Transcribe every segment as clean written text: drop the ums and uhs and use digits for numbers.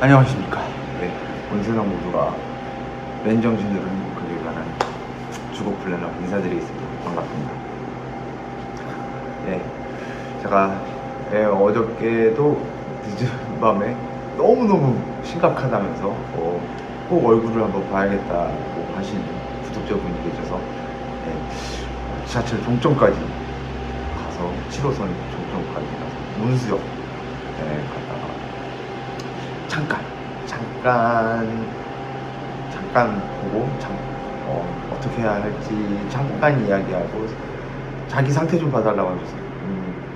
안녕하십니까. 네, 온 세상 모두가 맨정신으로 행복하길 바라는 주고 플래너 인사드리겠습니다. 반갑습니다. 네, 제가 어저께도 늦은 밤에 너무너무 심각하다면서 꼭 얼굴을 한번 봐야겠다고 하시는 구독자분이 계셔서 지하철 종점까지 가서 7호선 종점까지 가서 문수역 갔다가 잠깐 보고 어떻게 해야 할지 잠깐 이야기하고 자기 상태 좀 봐달라고 하셔서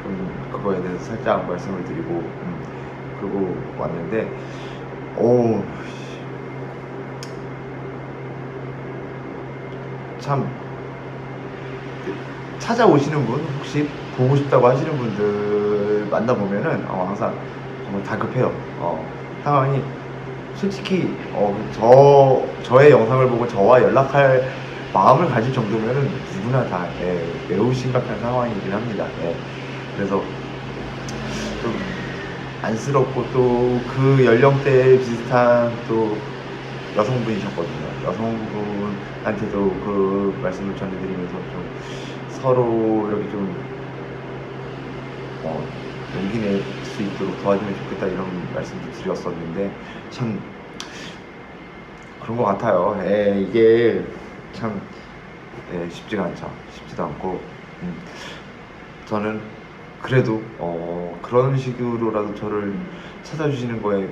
좀 그거에 대해서 살짝 말씀을 드리고 그러고 왔는데 참 찾아오시는 분 혹시 보고 싶다고 하시는 분들 만나보면은 항상 정말 다급해요. 상황이 솔직히 저의 영상을 보고 저와 연락할 마음을 가질 정도면은 누구나 다 매우 심각한 상황이긴 합니다. 그래서 좀 안쓰럽고 또 그 연령대에 비슷한 또 여성분이셨거든요. 여성분한테도 그 말씀을 전해드리면서 좀 서로 이렇게 좀 용기 낼 수 있도록 도와주면 좋겠다 이런 말씀도 드렸었는데 참 그런 것 같아요. 이게 참 쉽지가 않죠. 쉽지도 않고 저는 그래도 그런 식으로라도 저를 찾아주시는 거에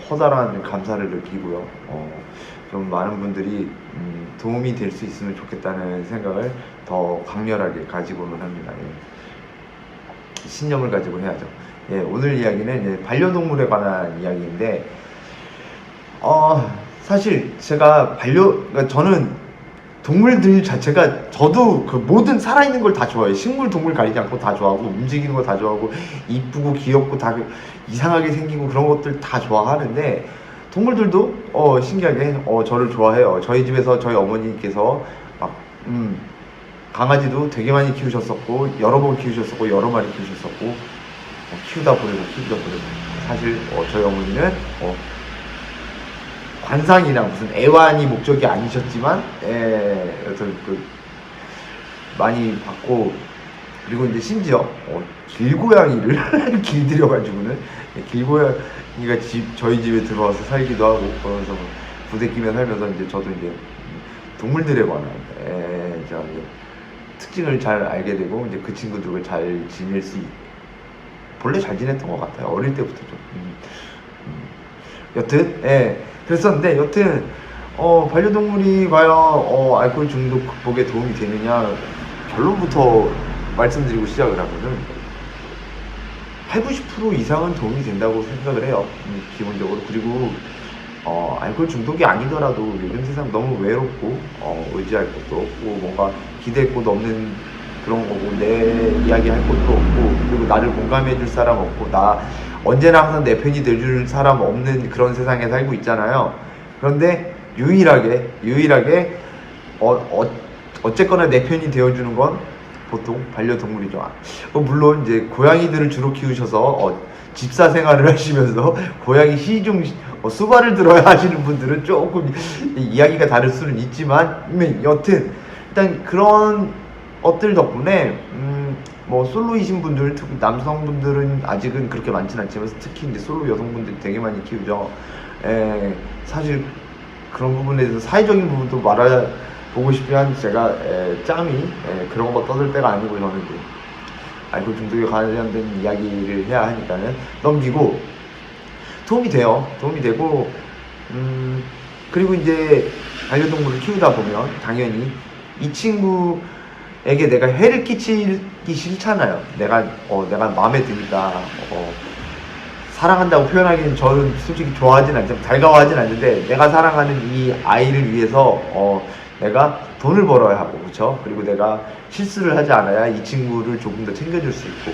커다란 감사를 느끼고요. 좀 많은 분들이 도움이 될 수 있으면 좋겠다는 생각을 더 강렬하게 가지고는 합니다. 신념을 가지고 해야죠. 오늘 이야기는 반려동물에 관한 이야기인데 사실 제가 그러니까 저는 동물들 자체가 저도 그 모든 살아있는 걸 다 좋아해요. 식물, 동물 가리지 않고 다 좋아하고 움직이는 거 다 좋아하고 이쁘고 귀엽고 다 이상하게 생기고 그런 것들 다 좋아하는데 동물들도 신기하게 저를 좋아해요. 저희 집에서 저희 어머니께서 막 강아지도 되게 많이 키우셨었고 여러 번 키우셨었고 여러 마리 키우셨었고 키우다 보내고 사실 저희 어머니는 관상이나 무슨 애완이 목적이 아니셨지만 여튼 많이 봤고 그리고 이제 심지어 길고양이를 길들여가지고는 길고양이가 저희 집에 들어와서 살기도 하고 그러면서 부대끼며 살면서 이제 저도 이제 동물들에 관한 제가 이제 특징을 잘 알게 되고 이제 그 친구들과 잘 지낼 수 본래 잘 지냈던 것 같아요. 어릴 때부터 좀 여튼 그랬었는데 여튼 반려동물이 과연 알코올 중독 극복에 도움이 되느냐 결론부터 말씀드리고 시작을 하면은 80-90% 이상은 도움이 된다고 생각을 해요. 기본적으로. 그리고 알코올 중독이 아니더라도 요즘 세상 너무 외롭고 의지할 것도 없고 뭔가 기댈 곳 없는 그런 거고 내 이야기 할 것도 없고 그리고 나를 공감해 줄 사람 없고 나 언제나 항상 내 편이 돼줄 사람 없는 그런 세상에 살고 있잖아요. 그런데 유일하게 어쨌거나 내 편이 되어주는 건 보통 반려동물이죠. 물론 이제 고양이들을 주로 키우셔서 집사 생활을 하시면서 고양이 시중 수발을 들어야 하시는 분들은 조금 이야기가 다를 수는 있지만 여튼 일단 그런 것들 덕분에 뭐 솔로이신 분들, 특히 남성분들은 아직은 그렇게 많지는 않지만 특히 이제 솔로 여성분들이 되게 많이 키우죠. 사실 그런 부분에 대해서 사회적인 부분도 말해보고 싶지만 제가 짬이 그런 거 떠들 때가 아니고 저는 이제 알코올 중독에 관련된 이야기를 해야 하니까는 넘기고 도움이 되고 그리고 이제 반려동물을 키우다 보면 당연히 이 친구에게 내가 해를 끼치기 싫잖아요. 내가 마음에 드니까 사랑한다고 표현하기는 저는 솔직히 좋아하진 않지만 달가워하진 않는데 내가 사랑하는 이 아이를 위해서 내가 돈을 벌어야 하고 그렇죠. 그리고 내가 실수를 하지 않아야 이 친구를 조금 더 챙겨줄 수 있고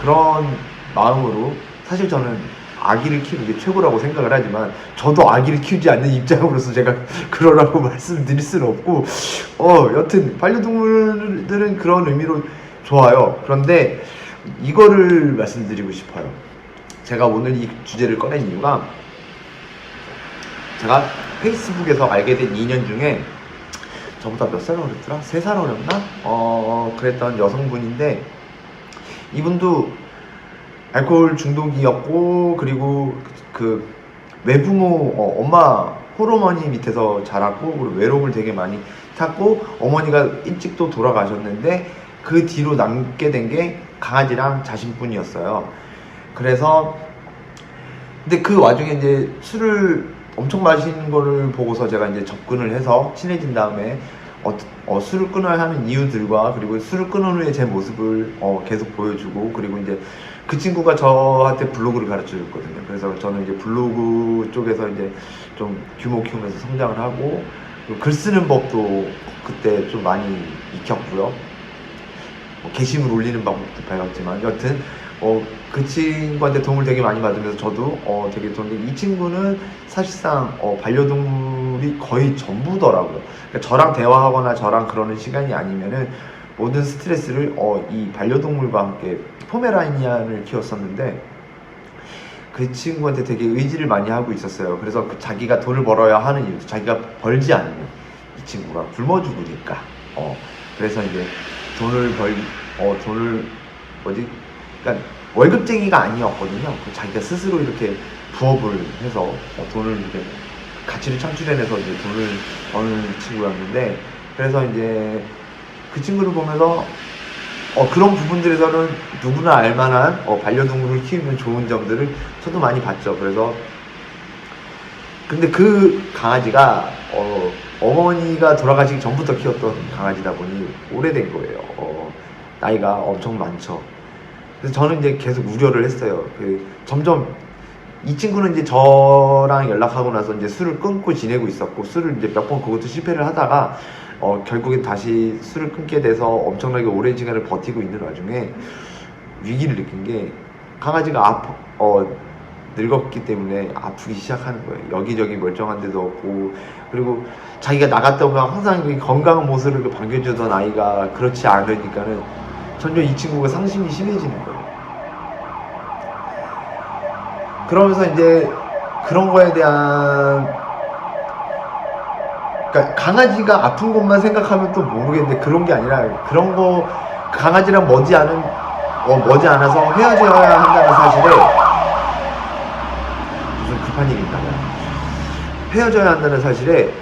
그런 마음으로 사실 저는 아기를 키우는 게 최고라고 생각을 하지만 저도 아기를 키우지 않는 입장으로서 제가 그러라고 말씀드릴 수는 없고 여튼 반려동물들은 그런 의미로 좋아요. 그런데 이거를 말씀드리고 싶어요. 제가 오늘 이 주제를 꺼낸 이유가 제가 페이스북에서 알게 된 인연 중에 저보다 몇 살 어렸더라? 3살 어렸나? 그랬던 여성분인데, 이분도 알코올 중독이었고, 그리고 그 외부모, 엄마 홀어머니 밑에서 자랐고, 그리고 외로움을 되게 많이 탔고, 어머니가 일찍 또 돌아가셨는데, 그 뒤로 남게 된 게 강아지랑 자신뿐이었어요. 그래서 근데 그 와중에 이제 술을 엄청 마시는 거를 보고서 제가 이제 접근을 해서 친해진 다음에 술을 끊어야 하는 이유들과, 그리고 술을 끊은 후에 제 모습을 계속 보여주고, 그리고 이제 그 친구가 저한테 블로그를 가르쳐 줬거든요. 그래서 저는 이제 블로그 쪽에서 이제 좀 규모 키우면서 성장을 하고, 그리고 글 쓰는 법도 그때 좀 많이 익혔고요. 게시물 올리는 방법도 배웠지만, 여튼 그 친구한테 도움을 되게 많이 받으면서 저도 되게 도움이, 이 친구는 사실상 반려동물이 거의 전부더라고요. 그러니까 저랑 대화하거나 저랑 그러는 시간이 아니면은 모든 스트레스를 이 반려동물과 함께, 포메라니안을 키웠었는데 그 친구한테 되게 의지를 많이 하고 있었어요. 그래서 자기가 돈을 벌어야 하는 이유도, 자기가 벌지 않으면 이 친구가 굶어 죽으니까. 그래서 이제 돈을 그러니까 월급쟁이가 아니었거든요. 자기가 스스로 이렇게 부업을 해서 돈을 이렇게 가치를 창출해내서 이제 돈을 버는 친구였는데, 그래서 이제 그 친구를 보면서 그런 부분들에서는 누구나 알만한 반려동물을 키우면 좋은 점들을 저도 많이 봤죠. 그래서 근데 그 강아지가 어머니가 돌아가시기 전부터 키웠던 강아지다 보니 오래된 거예요. 나이가 엄청 많죠. 그래서 저는 이제 계속 우려를 했어요. 점점 이 친구는 이제 저랑 연락하고 나서 이제 술을 끊고 지내고 있었고, 술을 이제 몇 번 그것도 실패를 하다가 결국엔 다시 술을 끊게 돼서 엄청나게 오랜 시간을 버티고 있는 와중에 위기를 느낀 게, 강아지가 늙었기 때문에 아프기 시작하는 거예요. 여기저기 멀쩡한 데도 없고, 그리고 자기가 나갔다 오면 항상 건강한 모습을 반겨주던 아이가 그렇지 않으니까는 점점 이 친구가 상심이 심해지는 거예요. 그러면서 이제 그런 거에 대한, 그러니까 강아지가 아픈 것만 생각하면 또 모르겠는데, 그런 게 아니라, 그런 거 강아지랑 머지않아서 헤어져야 한다는 사실에, 무슨 급한 일이 있나요? 헤어져야 한다는 사실에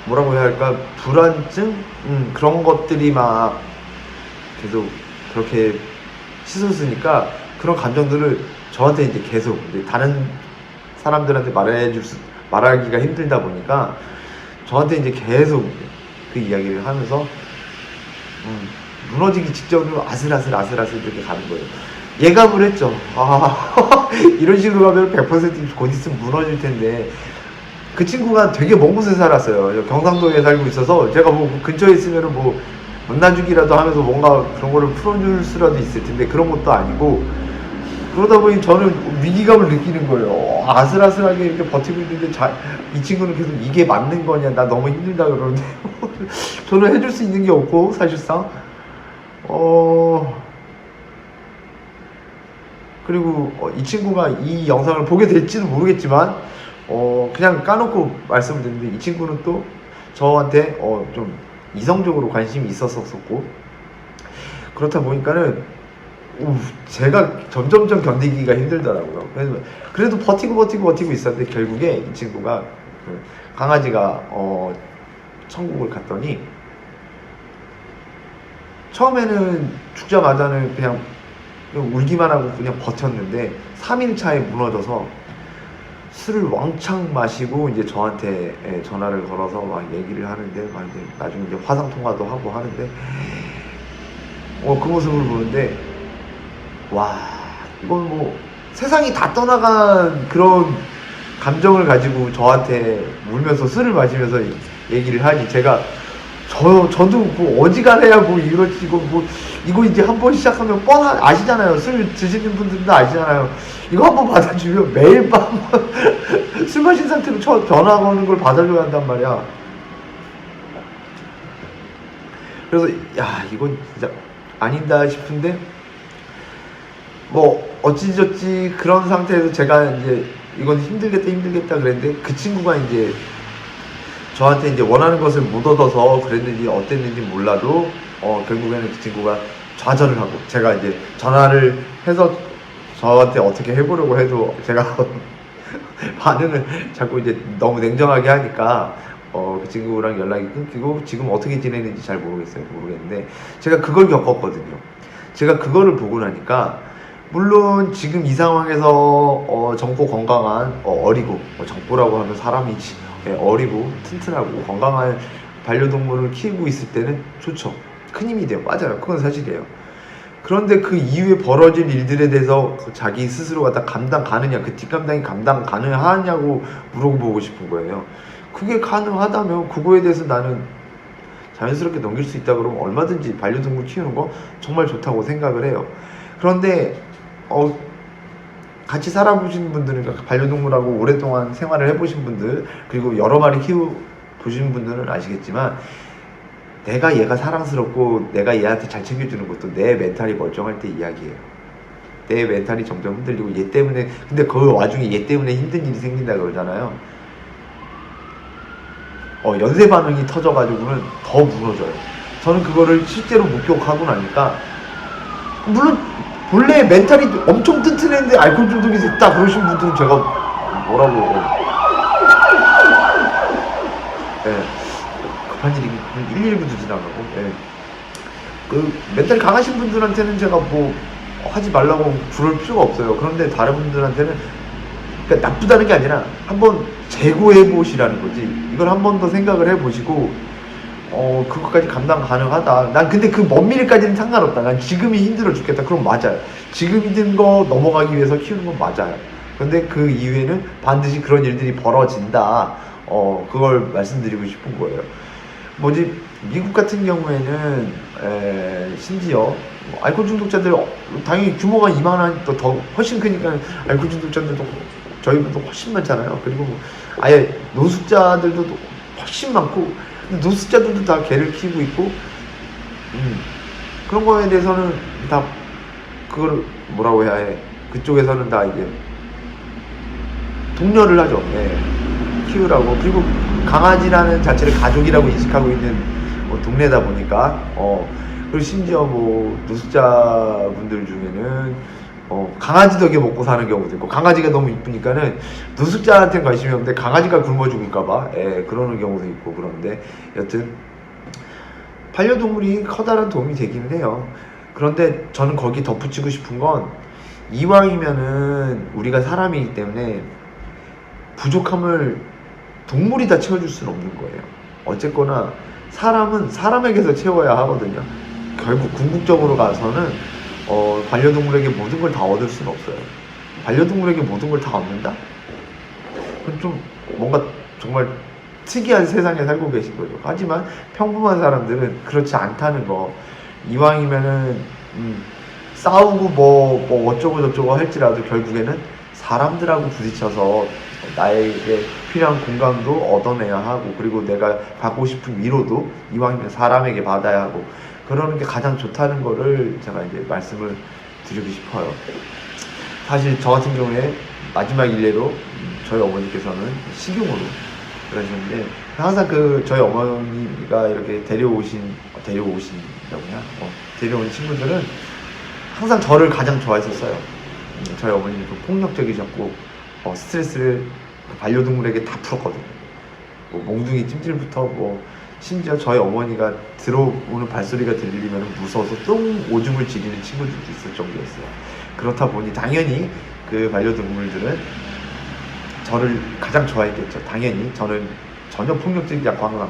뭐라고 해야 할까, 불안증? 그런 것들이 막 계속 그렇게 치솟으니까, 그런 감정들을 저한테 이제 계속 다른 사람들한테 말하기가 힘들다 보니까 저한테 이제 계속 그 이야기를 하면서 무너지기 직전으로 아슬아슬 이렇게 가는 거예요. 예감을 했죠. 이런 식으로 가면 100% 곧 있으면 무너질 텐데. 그 친구가 되게 먼 곳에 살았어요. 경상도에 살고 있어서 제가 뭐 근처에 있으면은 뭐 만나주기라도 하면서 뭔가 그런 거를 풀어줄 수라도 있을 텐데, 그런 것도 아니고, 그러다 보니 저는 위기감을 느끼는 거예요. 아슬아슬하게 이렇게 버티고 있는데 이 친구는 계속 이게 맞는 거냐, 나 너무 힘들다 그러는데 저는 해줄 수 있는 게 없고, 사실상 그리고 이 친구가 이 영상을 보게 될지도 모르겠지만 그냥 까놓고 말씀을 드리는데, 이 친구는 또 저한테 좀 이성적으로 관심이 있었었고, 그렇다 보니까는 제가 점점점 견디기가 힘들더라고요. 그래도 버티고 있었는데, 결국에 이 친구가 강아지가 천국을 갔더니, 처음에는 죽자마자는 그냥 울기만 하고 그냥 버텼는데 3일 차에 무너져서 술을 왕창 마시고 이제 저한테 전화를 걸어서 막 얘기를 하는데, 막 이제 나중에 이제 화상 통화도 하고 하는데, 그 모습을 보는데, 와, 이건 뭐 세상이 다 떠나간 그런 감정을 가지고 저한테 울면서 술을 마시면서 얘기를 하니, 제가 저도 뭐 어지간해야 뭐 이렇지, 이거 이제 한번 시작하면 아시잖아요. 술 드시는 분들도 아시잖아요. 이거 한번 받아주면 매일 밤 술 마신 상태로 전화 거는 걸 받아줘야 한단 말이야. 그래서 이건 진짜 아니다 싶은데, 뭐 어찌저찌 그런 상태에서 제가 이제 이건 힘들겠다 그랬는데 그 친구가 이제 저한테 이제 원하는 것을 못 얻어서 그랬는지 어땠는지 몰라도 결국에는 그 친구가 좌절을 하고, 제가 이제 전화를 해서 저한테 어떻게 해보려고 해도 제가 반응을 자꾸 이제 너무 냉정하게 하니까 그 친구랑 연락이 끊기고 지금 어떻게 지내는지 잘 모르겠는데 제가 그걸 겪었거든요. 제가 그거를 보고 나니까, 물론 지금 이 상황에서 젊고 건강한 어리고, 젊고라고 하면 사람이지, 어리고 튼튼하고 건강한 반려동물을 키우고 있을 때는 좋죠. 큰 힘이 돼요. 맞아요. 그건 사실이에요. 그런데 그 이후에 벌어질 일들에 대해서 자기 스스로가 다 감당 가느냐, 그 뒷감당이 감당 가능하냐고 물어보고 싶은 거예요. 그게 가능하다면 그거에 대해서 나는 자연스럽게 넘길 수 있다 그러면 얼마든지 반려동물 키우는 거 정말 좋다고 생각을 해요. 그런데 같이 살아보신 분들은, 반려동물하고 오랫동안 생활을 해보신 분들, 그리고 여러 마리 키워보신 분들은 아시겠지만, 내가 얘가 사랑스럽고 내가 얘한테 잘 챙겨주는 것도 내 멘탈이 멀쩡할 때 이야기예요. 내 멘탈이 점점 흔들리고 얘 때문에, 근데 그 와중에 얘 때문에 힘든 일이 생긴다 그러잖아요. 연쇄 반응이 터져가지고는 더 무너져요. 저는 그거를 실제로 목격하고 나니까, 물론 본래 멘탈이 엄청 튼튼했는데 알코올 중독이 됐다 그러신 분들은 제가 뭐라고, 급한 일이 119도 지나가고, 그 멘탈이 강하신 분들한테는 제가 뭐 하지 말라고 부를 필요가 없어요. 그런데 다른 분들한테는, 그러니까 나쁘다는 게 아니라 한번 재고해 보시라는 거지. 이걸 한 번 더 생각을 해 보시고, 그것까지 감당 가능하다. 난 근데 그 먼 미래까지는 상관없다. 난 지금이 힘들어 죽겠다. 그럼 맞아요. 지금 힘든 거 넘어가기 위해서 키우는 건 맞아요. 근데 그 이후에는 반드시 그런 일들이 벌어진다. 그걸 말씀드리고 싶은 거예요. 미국 같은 경우에는 심지어 알코올 중독자들, 당연히 규모가 이만한 더 훨씬 크니까 알코올 중독자들도 저희보다 훨씬 많잖아요. 그리고 아예 노숙자들도 훨씬 많고, 근데 노숙자들도 다 개를 키우고 있고, 그런 거에 대해서는 다 그걸 뭐라고 해야 해, 그쪽에서는 다 이제 독려를 하죠. 키우라고. 그리고 강아지라는 자체를 가족이라고 인식하고 있는 동네다 보니까, 그리고 심지어 노숙자분들 중에는 강아지 덕에 먹고 사는 경우도 있고, 강아지가 너무 이쁘니까는 노숙자한테는 관심이 없는데 강아지가 굶어 죽을까봐 그러는 경우도 있고. 그런데 여튼 반려동물이 커다란 도움이 되기는 해요. 그런데 저는 거기 덧붙이고 싶은 건, 이왕이면은 우리가 사람이기 때문에 부족함을 동물이 다 채워줄 수는 없는 거예요. 어쨌거나 사람은 사람에게서 채워야 하거든요. 결국 궁극적으로 가서는 반려동물에게 모든 걸 다 얻을 수는 없어요. 반려동물에게 모든 걸 다 얻는다? 그건 좀 뭔가 정말 특이한 세상에 살고 계신 거죠. 하지만 평범한 사람들은 그렇지 않다는 거. 이왕이면은 싸우고 뭐 어쩌고 저쩌고 할지라도 결국에는 사람들하고 부딪혀서 나에게 필요한 공감도 얻어내야 하고, 그리고 내가 받고 싶은 위로도 이왕이면 사람에게 받아야 하고, 그러는 게 가장 좋다는 거를 제가 이제 말씀을 드리고 싶어요. 사실 저 같은 경우에 마지막 일례로 저희 어머니께서는 식용으로 그러셨는데, 항상 저희 어머니가 이렇게 데려오신 친구들은 항상 저를 가장 좋아했었어요. 저희 어머니는 좀 폭력적이셨고, 스트레스를 반려동물에게 다 풀었거든요. 몽둥이 찜질부터 심지어 저희 어머니가 들어오는 발소리가 들리면 무서워서 똥 오줌을 지리는 친구들도 있을 정도였어요. 그렇다 보니 당연히 그 반려동물들은 저를 가장 좋아했겠죠. 당연히 저는 전혀 폭력적이지 않고 항상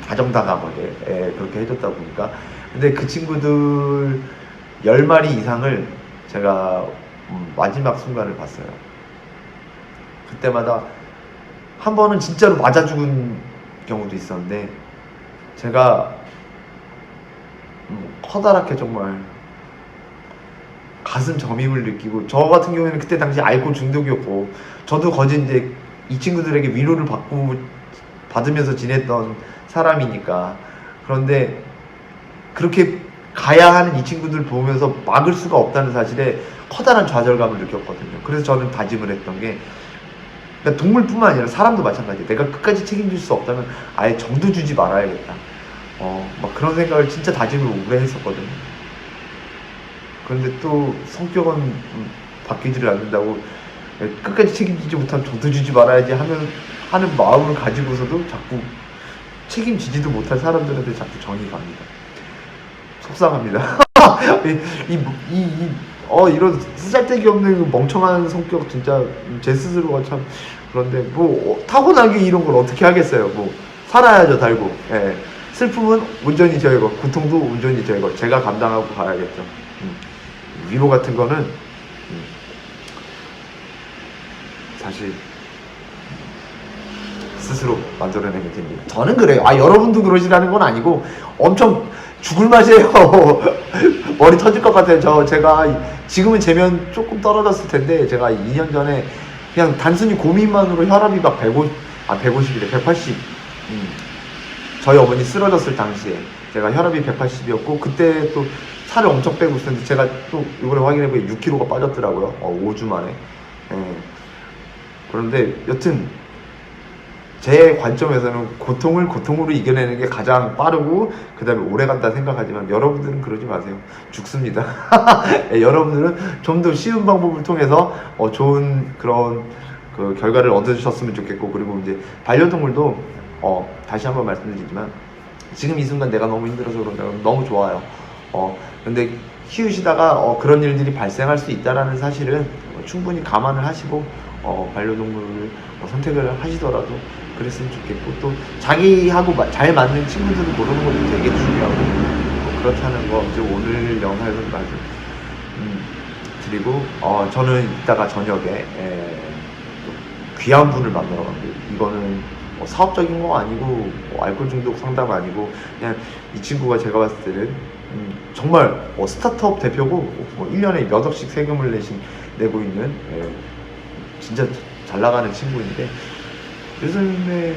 다정다감하게 그렇게 해줬다 보니까. 근데 그 친구들 10마리 이상을 제가 마지막 순간을 봤어요. 그때마다 한 번은 진짜로 맞아 죽은 경우도 있었는데, 제가 커다랗게 정말 가슴 저밈을 느끼고, 저 같은 경우에는 그때 당시 알코올 중독이었고, 저도 거진 이제 이 친구들에게 위로를 받으면서 지냈던 사람이니까. 그런데 그렇게 가야 하는 이 친구들 보면서 막을 수가 없다는 사실에 커다란 좌절감을 느꼈거든요. 그래서 저는 다짐을 했던 게, 그러니까 동물뿐만 아니라 사람도 마찬가지예요. 내가 끝까지 책임질 수 없다면 아예 정도 주지 말아야겠다. 막 그런 생각을 진짜 다짐을 오래 했었거든요. 그런데 또 성격은 바뀌지를 않는다고 끝까지 책임지지 못하면 정도 주지 말아야지 하는 마음을 가지고서도 자꾸 책임지지도 못할 사람들한테 자꾸 정이 갑니다. 속상합니다. 이런 쓰잘데기 없는 멍청한 성격 진짜 제 스스로가 참 그런데 뭐 타고나게 이런 걸 어떻게 하겠어요. 뭐 살아야죠 달고. 예. 슬픔은 온전히 저의 것, 고통도 온전히 저의 것. 제가 감당하고 가야겠죠. 위로 같은 거는 사실 스스로 만들어내면 됩니다. 저는 그래요. 여러분도 그러시라는 건 아니고 엄청 죽을 맛이에요. 머리 터질 것 같아요. 제가 지금은 제면 조금 떨어졌을 텐데, 제가 2년 전에 그냥 단순히 고민만으로 혈압이 막 150이래 180. 저희 어머니 쓰러졌을 당시에 제가 혈압이 180이었고 그때 또 살을 엄청 빼고 있었는데, 제가 또 이번에 확인해보니 6kg가 빠졌더라고요. 5주 만에. 그런데 여튼 제 관점에서는 고통을 고통으로 이겨내는 게 가장 빠르고 그 다음에 오래간다 생각하지만, 여러분들은 그러지 마세요. 죽습니다. 여러분들은 좀 더 쉬운 방법을 통해서 좋은 그런 그 결과를 얻으셨으면 좋겠고, 그리고 이제 반려동물도 다시 한번 말씀드리지만, 지금 이 순간 내가 너무 힘들어서 그런다, 너무 좋아요. 근데 키우시다가 그런 일들이 발생할 수 있다라는 사실은 충분히 감안을 하시고 반려동물을 선택을 하시더라도 그랬으면 좋겠고, 또 자기하고 잘 맞는 친구들을 고르는 것도 되게 중요하고, 그렇다는 거 이제 오늘 영상에서 드리고, 저는 이따가 저녁에 귀한 분을 만나러 갑니다. 이거는 사업적인 거 아니고 알코올 중독 상담 아니고, 그냥 이 친구가 제가 봤을 때는 정말 스타트업 대표고 1년에 몇 억씩 세금을 내고 있는 진짜 잘 나가는 친구인데, 요즘에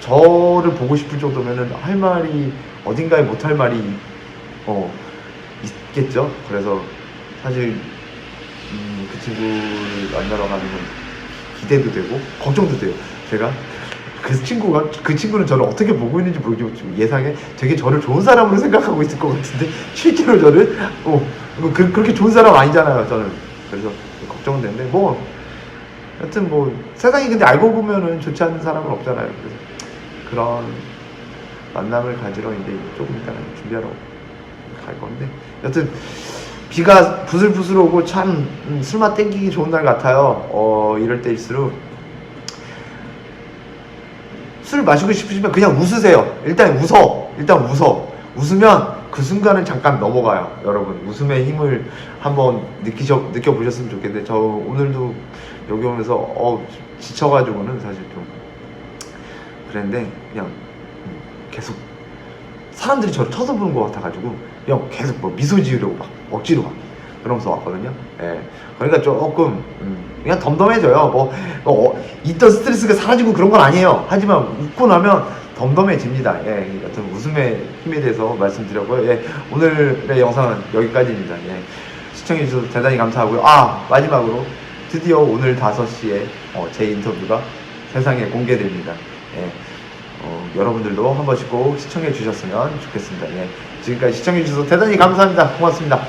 저를 보고 싶을 정도면은 할 말이 어딘가에 못할 말이 있겠죠. 그래서 사실 그 친구를 만나러 가는 건 기대도 되고 걱정도 돼요. 제가 그 친구는 저를 어떻게 보고 있는지 모르겠지만 예상에 되게 저를 좋은 사람으로 생각하고 있을 것 같은데, 실제로 저는 그렇게 좋은 사람 아니잖아요, 저는. 그래서 걱정은 되는데, 여튼 세상이 근데 알고 보면은 좋지 않은 사람은 없잖아요. 그래서 그런 만남을 가지러 이제 조금 이따가 준비하러 갈 건데, 여튼 비가 부슬부슬 오고 참 술맛 땡기기 좋은 날 같아요. 이럴 때일수록 술 마시고 싶으시면 그냥 웃으세요. 일단 웃으면 그 순간은 잠깐 넘어가요. 여러분, 웃음의 힘을 한번 느껴보셨으면 좋겠는데, 저 오늘도 여기 오면서 지쳐가지고는 사실 좀 그랬는데, 그냥 계속 사람들이 저를 쳐다보는 것 같아가지고 그냥 계속 미소 지으려고 막 억지로 막 그러면서 왔거든요. 그러니까 조금 그냥 덤덤해져요. 있던 스트레스가 사라지고 그런 건 아니에요. 하지만 웃고 나면 덤덤해집니다. 여튼 웃음의 힘에 대해서 말씀드렸고요. 오늘의 영상은 여기까지입니다. 시청해주셔서 대단히 감사하고요. 마지막으로 드디어 오늘 5시에 제 인터뷰가 세상에 공개됩니다. 여러분들도 한 번씩 꼭 시청해 주셨으면 좋겠습니다. 지금까지 시청해 주셔서 대단히 감사합니다. 고맙습니다.